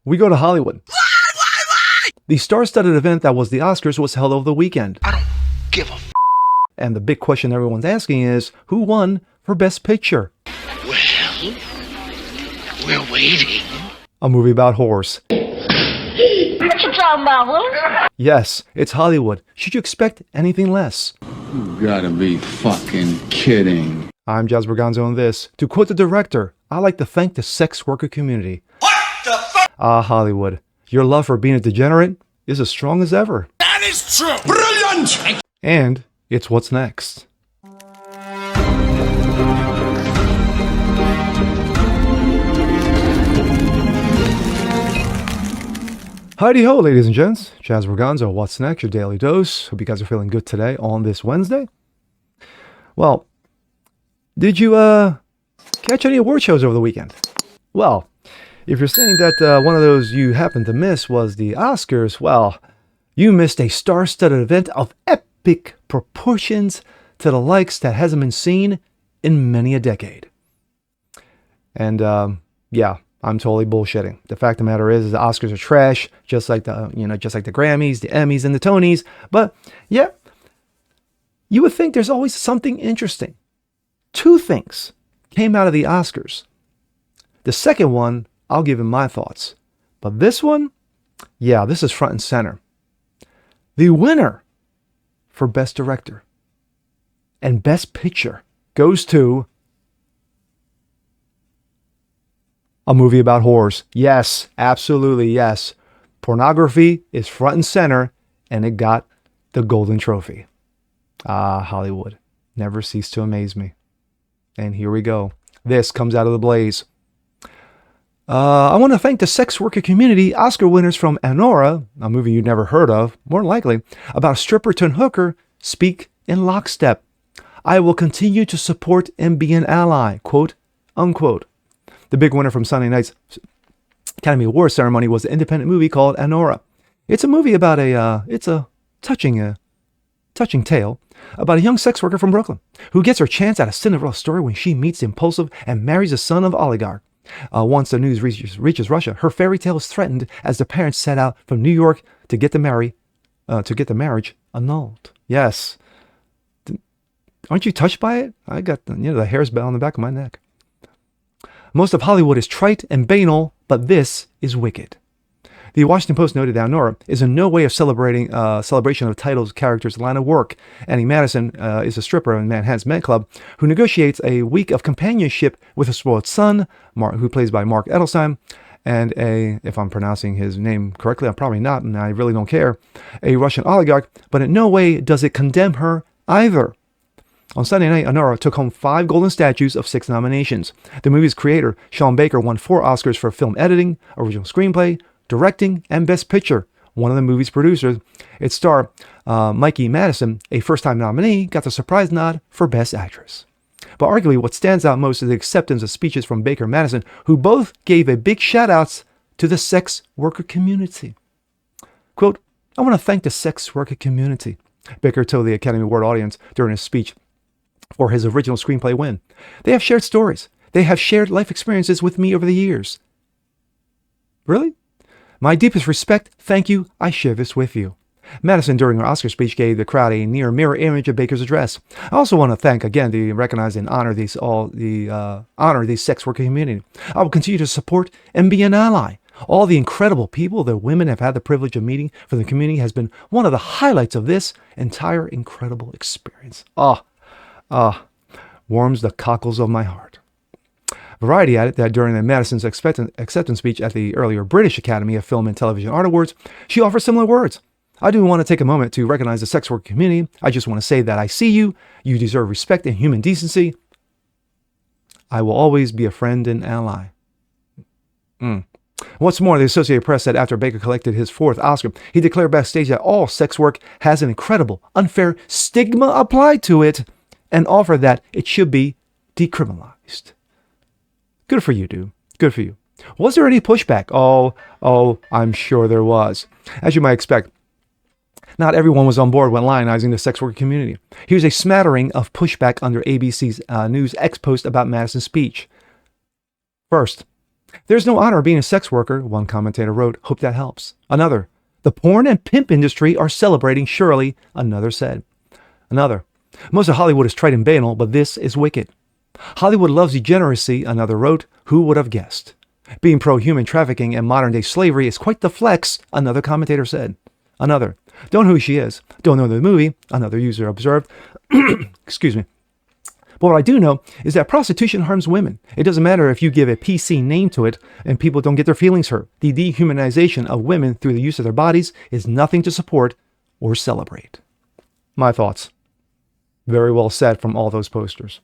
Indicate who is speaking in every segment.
Speaker 1: We go to Hollywood. The star-studded event that was the Oscars was held over the weekend.
Speaker 2: I don't give a
Speaker 1: And the big question everyone's asking is, who won for Best Picture?
Speaker 2: Well, we're waiting.
Speaker 1: A movie about horse.
Speaker 3: What you talking about, Will?
Speaker 1: Yes, it's Hollywood. Should you expect anything less?
Speaker 4: You gotta be fucking kidding.
Speaker 1: I'm Jazz Berganzo on this. To quote the director, I like to thank the sex worker community.
Speaker 2: What the fuck?
Speaker 1: Ah, Hollywood. Your love for being a degenerate is as strong as ever.
Speaker 2: That is true. Brilliant.
Speaker 1: And it's what's next. Heidi ho, ladies and gents. Chaz Berganzo, what's next? Your daily dose. Hope you guys are feeling good today on this Wednesday. Well, did you catch any award shows over the weekend? Well, if you're saying that one of those you happened to miss was the Oscars, well, you missed a star-studded event of epic proportions to the likes that hasn't been seen in many a decade. And yeah, I'm totally bullshitting. The fact of the matter is the Oscars are trash, just like the Grammys, the Emmys, and the Tonys. But yeah, you would think there's always something interesting. Two things came out of the Oscars. The second one, I'll give him my thoughts. But this one, yeah, this is front and center. The winner for Best Director and Best Picture goes to a movie about whores. Yes, absolutely, yes. Pornography is front and center, and it got the Golden Trophy. Ah, Hollywood. Never cease to amaze me. And here we go. This comes out of the blaze. I want to thank the sex worker community. Oscar winners from Anora, a movie you'd never heard of, more than likely, about a stripper turned hooker, speak in lockstep. I will continue to support and be an ally, quote, unquote. The big winner from Sunday night's Academy Awards ceremony was an independent movie called Anora. It's a movie about it's a touching tale about a young sex worker from Brooklyn who gets her chance at a Cinderella story when she meets the impulsive and marries the son of oligarch. Once the news reaches Russia, her fairy tale is threatened as the parents set out from New York to get the marriage annulled. Yes. Aren't you touched by it? I got the hairs on the back of my neck. Most of Hollywood is trite and banal, but this is wicked. The Washington Post noted that Nora is in no way a celebration of titles, characters, line of work. Annie Madison is a stripper in Manhattan's Met Club who negotiates a week of companionship with a spoiled son, who plays by Mark Edelstein, and if I'm pronouncing his name correctly, I'm probably not, and I really don't care, a Russian oligarch, but in no way does it condemn her either. On Sunday night, Anora took home 5 golden statues of 6 nominations. The movie's creator, Sean Baker, won 4 Oscars for film editing, original screenplay, directing, and Best Picture. One of the movie's producers, its star, Mikey Madison, a first-time nominee, got the surprise nod for Best Actress. But arguably what stands out most is the acceptance of speeches from Baker and Madison, who both gave a big shout-outs to the sex worker community. Quote, I want to thank the sex worker community, Baker told the Academy Award audience during his speech for his original screenplay win. They have shared stories. They have shared life experiences with me over the years. Really? My deepest respect, thank you, I share this with you. Madison, during her Oscar speech, gave the crowd a near mirror image of Baker's address. I also want to thank, again, recognize and honor the sex worker community. I will continue to support and be an ally. All the incredible people that women have had the privilege of meeting for the community has been one of the highlights of this entire incredible experience. Warms the cockles of my heart. Variety added that during the Madison's acceptance speech at the earlier British Academy of Film and Television Art Awards, she offered similar words. I do want to take a moment to recognize the sex work community. I just want to say that I see you. You deserve respect and human decency. I will always be a friend and ally. What's more, the Associated Press said after Baker collected his 4th Oscar, he declared backstage that all sex work has an incredible, unfair stigma applied to it and offered that it should be decriminalized. Good for you, dude. Good for you. Was there any pushback? Oh, I'm sure there was. As you might expect, not everyone was on board when lionizing the sex worker community. Here's a smattering of pushback under ABC's News X post about Madison's speech. First, There's no honor being a sex worker, one commentator wrote. Hope that helps. Another, the porn and pimp industry are celebrating surely, another said. Another, most of Hollywood is trite and banal, but this is wicked. Hollywood loves degeneracy, another wrote. Who would have guessed? Being pro-human trafficking and modern-day slavery is quite the flex, another commentator said. Another, don't know who she is, don't know the movie, another user observed. Excuse me. But what I do know is that prostitution harms women. It doesn't matter if you give a PC name to it and people don't get their feelings hurt. The dehumanization of women through the use of their bodies is nothing to support or celebrate. My thoughts. Very well said from all those posters.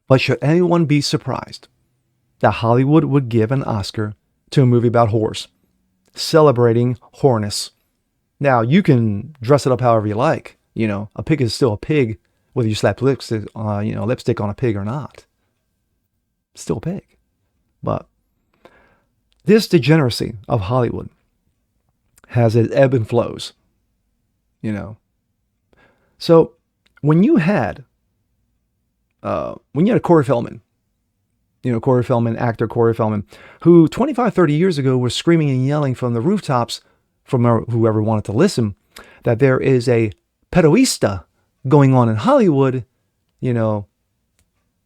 Speaker 1: But should anyone be surprised that Hollywood would give an Oscar to a movie about whores, celebrating whoreness? Now, you can dress it up however you like. You know, a pig is still a pig, whether you slap lipstick on a pig or not. Still a pig. But this degeneracy of Hollywood has its ebb and flows, you know. So when you had Corey Feldman, actor Corey Feldman, who 25, 30 years ago was screaming and yelling from the rooftops from whoever wanted to listen, that there is a pedoista going on in Hollywood, you know,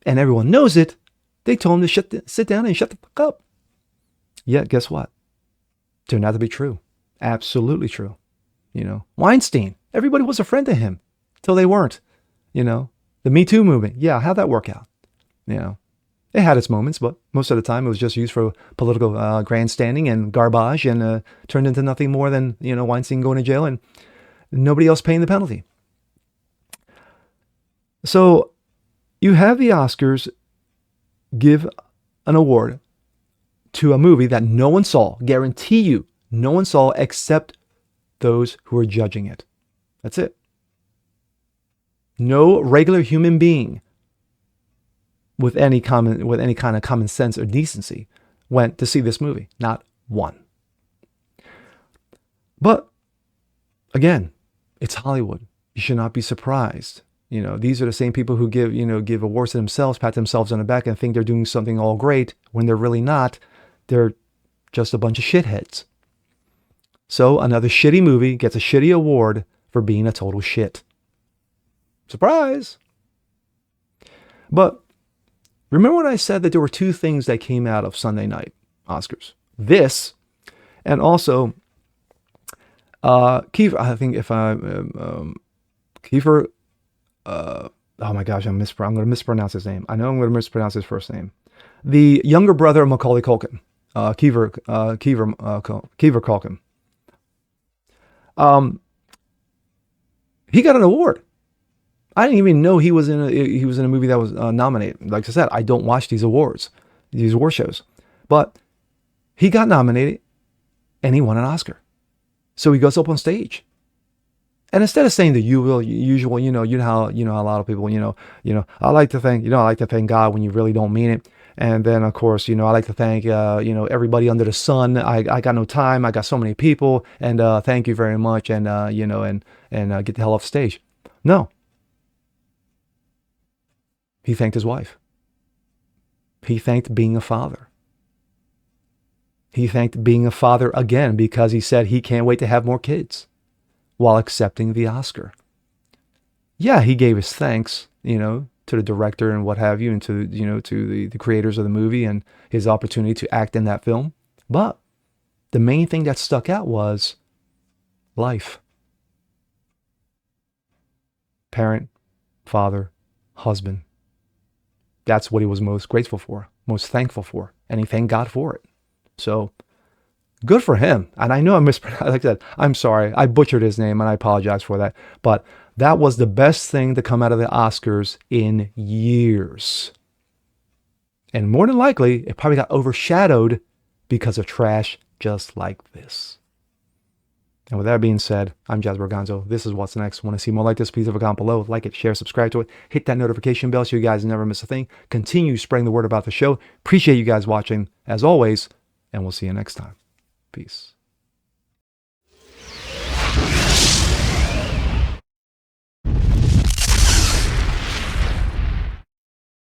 Speaker 1: and everyone knows it, they told him to sit down and shut the fuck up. Yet, guess what? Turned out to be true. Absolutely true. You know, Weinstein, everybody was a friend to him till they weren't, you know. The Me Too movement, yeah, how'd that work out? You know, it had its moments, but most of the time it was just used for political grandstanding and garbage, and turned into nothing more than, you know, Weinstein going to jail and nobody else paying the penalty. So you have the Oscars give an award to a movie that no one saw, guarantee you, no one saw except those who are judging it. That's it. No regular human being with any kind of common sense or decency went to see this movie. Not one. But again, it's Hollywood. You should not be surprised. You know, these are the same people who give awards to themselves, pat themselves on the back, and think they're doing something all great when they're really not. They're just a bunch of shitheads. So another shitty movie gets a shitty award for being a total shit. Surprise! But remember when I said that there were two things that came out of Sunday night Oscars? This, and also Kiefer, I think if I Kiefer, oh my gosh, I'm going to mispronounce his name. I know I'm going to mispronounce his first name. The younger brother of Macaulay Culkin, Kiefer Culkin. He got an award. I didn't even know he was in a movie that was nominated. Like I said, I don't watch these award shows, but he got nominated and he won an Oscar. So he goes up on stage, and instead of saying the usual, you know how a lot of people, I like to thank God when you really don't mean it. And then, of course, I like to thank, everybody under the sun. I got no time. I got so many people, and thank you very much. And, get the hell off stage. No. He thanked his wife. He thanked being a father. He thanked being a father again because he said he can't wait to have more kids while accepting the Oscar. Yeah, he gave his thanks, to the director and what have you, and to the creators of the movie and his opportunity to act in that film. But the main thing that stuck out was life. Parent, father, husband. That's what he was most grateful for, most thankful for, and he thanked God for it. So good for him. And I know I mispronounced, like I said, I'm sorry. I butchered his name and I apologize for that. But that was the best thing to come out of the Oscars in years. And more than likely, it probably got overshadowed because of trash just like this. And with that being said, I'm Jazz Berganzo. This is What's Next. Want to see more like this? Please leave a comment below. Like it, share, subscribe to it. Hit that notification bell so you guys never miss a thing. Continue spreading the word about the show. Appreciate you guys watching, as always. And we'll see you next time. Peace.